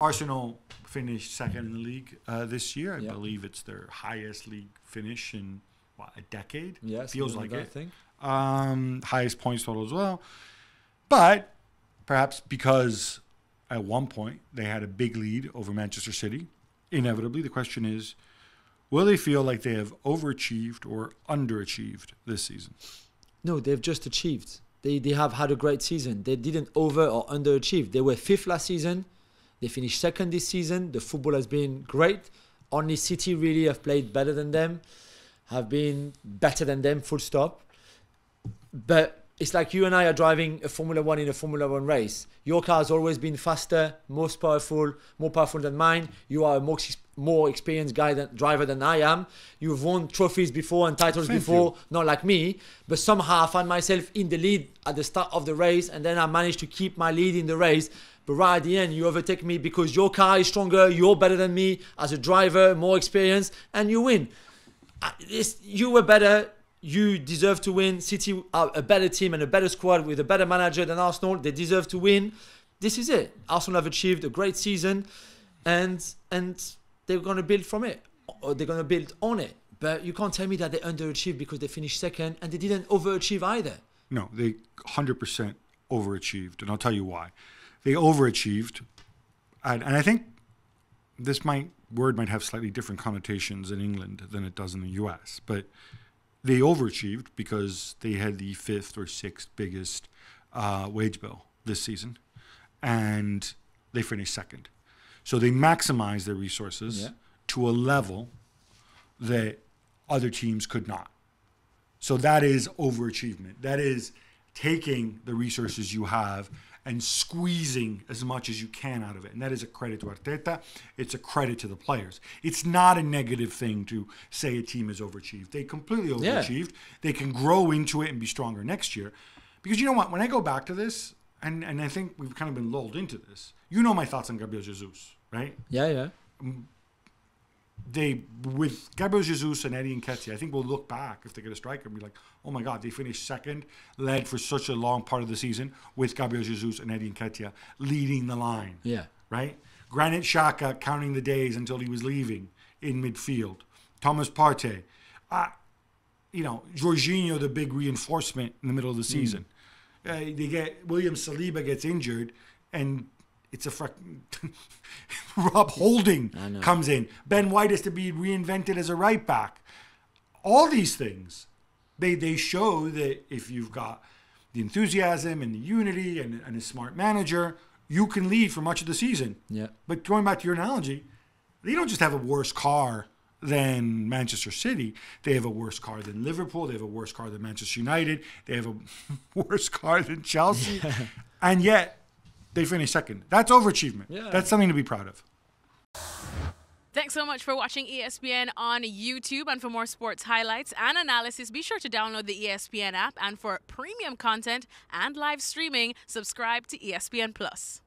Arsenal finished second in the league this year. I believe it's their highest league finish in a decade. Yes, feels like it. it. I think. Highest points total as well. But perhaps because at one point they had a big lead over Manchester City, inevitably the question is, will they feel like they have overachieved or underachieved this season? No, they've just achieved. They have had a great season. They didn't over or underachieve. They were 5th last season. They finished 2nd this season. The football has been great. Only City really have played better than them, have been better than them, full stop. But it's like you and I are driving a Formula 1 in a Formula 1 race. Your car has always been faster, more powerful than mine. You are a more experienced driver than I am. You've won trophies before and titles before, not like me. But somehow I find myself in the lead at the start of the race, and then I managed to keep my lead in the race. But right at the end, you overtake me because your car is stronger, you're better than me as a driver, more experienced, and you win. You were better. You deserve to win. City are a better team and a better squad with a better manager than Arsenal. They deserve to win. This is it. Arsenal have achieved a great season, and they're going to build from it, or they're going to build on it. But you can't tell me that they underachieved because they finished 2nd, and they didn't overachieve either. No, they 100% overachieved, and I'll tell you why. They overachieved, and I think this word might have slightly different connotations in England than it does in the US, but they overachieved because they had the 5th or 6th biggest wage bill this season, and they finished 2nd. So they maximized their resources to a level that other teams could not. So that is overachievement. That is taking the resources you have and squeezing as much as you can out of it. And that is a credit to Arteta. It's a credit to the players. It's not a negative thing to say a team is overachieved. They completely overachieved. They can grow into it and be stronger next year. Because you know what? When I go back to this, and I think we've kind of been lulled into this, you know my thoughts on Gabriel Jesus, right? Yeah. With Gabriel Jesus and Eddie Nketiah, I think we'll look back if they get a striker and be like, oh my God, they finished 2nd, led for such a long part of the season with Gabriel Jesus and Eddie Nketiah leading the line. Yeah. Right? Granit Xhaka counting the days until he was leaving in midfield. Thomas Partey. Jorginho, the big reinforcement in the middle of the season. They get William Saliba gets injured, and it's a Rob Holding comes in. Ben White is to be reinvented as a right back. All these things, they show that if you've got the enthusiasm and the unity and a smart manager, you can lead for much of the season. Yeah. But going back to your analogy, they don't just have a worse car than Manchester City. They have a worse car than Liverpool. They have a worse car than Manchester United. They have a worse car than Chelsea. And yet, they finished 2nd. That's overachievement. Yeah. That's something to be proud of. Thanks so much for watching ESPN on YouTube. And for more sports highlights and analysis, be sure to download the ESPN app. And for premium content and live streaming, subscribe to ESPN Plus.